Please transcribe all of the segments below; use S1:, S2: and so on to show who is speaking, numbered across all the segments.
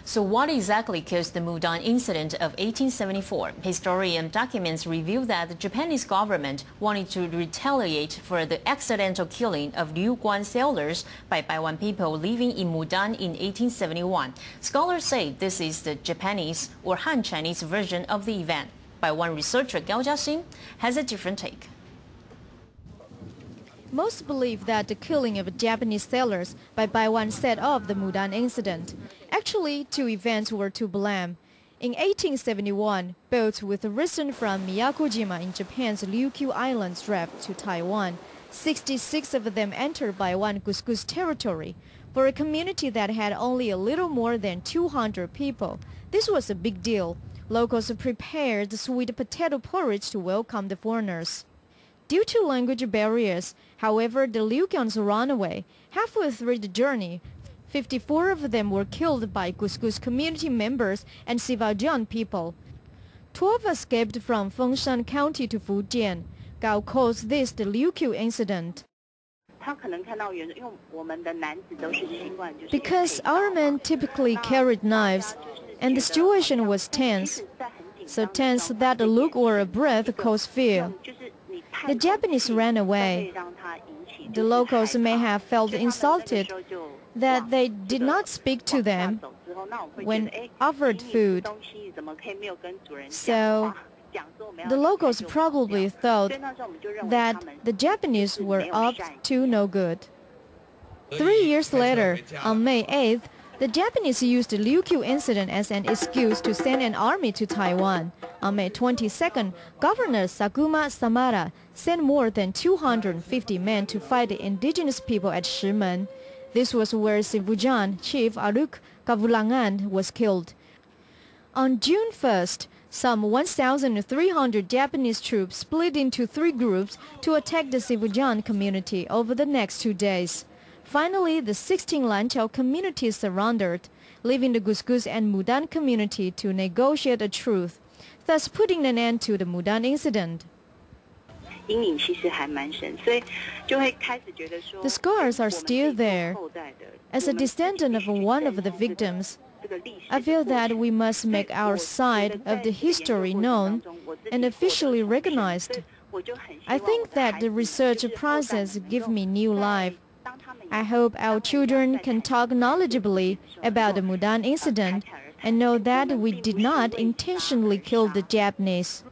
S1: So what exactly caused the Mudan Incident of 1874? Historian documents reveal that the Japanese government wanted to retaliate for the accidental killing of Ryukuan sailors by Paiwan people living in Mudan in 1871. Scholars say this is the Japanese or Han Chinese version of the event. Paiwan researcher Kao Jia-xin has a different take.
S2: Most believe that the killing of Japanese sailors by Paiwan set off the Mudan Incident. Actually, two events were to blame. In 1871, boats with risen from Miyakojima in Japan's Ryukuan Islands draft to Taiwan. 66 of them entered Paiwan Cuscus territory. For a community that had only a little more than 200 people, this was a big deal. Locals prepared sweet potato porridge to welcome the foreigners. Due to language barriers, however, the Ryukuans ran away. Halfway through the journey, 54 of them were killed by Cuscus community members and Sinvaydjan people. 12 escaped from Fengshan County to Fujian. Gao calls this the Ryukuan Incident. Because our men typically carried knives, and the situation was tense. So tense that a look or a breath caused fear. The Japanese ran away. The locals may have felt insulted that they did not speak to them when offered food. So the locals probably thought that the Japanese were up to no good. 3 years later, on May 8th, the Japanese used the Ryukuan Incident as an excuse to send an army to Taiwan. On May 22nd, Governor Sakuma Samara sent more than 250 men to fight the indigenous people at Shimen. This was where Sinvaydjan chief Aruk Kavulangan was killed. On June 1st, some 1,300 Japanese troops split into 3 groups to attack the Sinvaydjan community over the next 2 days. Finally, the 16 Lanchao communities surrendered, leaving the Cuscus and Mudan community to negotiate a truce, thus putting an end to the Mudan Incident. The scars are still there. As a descendant of one of the victims, I feel that we must make our side of the history known and officially recognized. I think that the research process gives me new life. I hope our children can talk knowledgeably about the Mudan Incident and know that we did not intentionally kill the Japanese.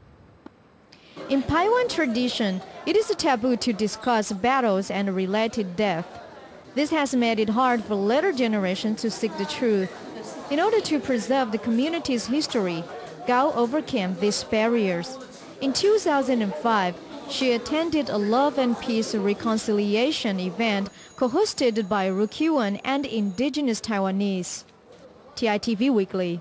S2: In Paiwan tradition, it is a taboo to discuss battles and related death. This has made it hard for later generations to seek the truth. In order to preserve the community's history, Gao overcame these barriers. In 2005, she attended a Love and Peace Reconciliation event co-hosted by Ryukuan and indigenous Taiwanese. TITV Weekly.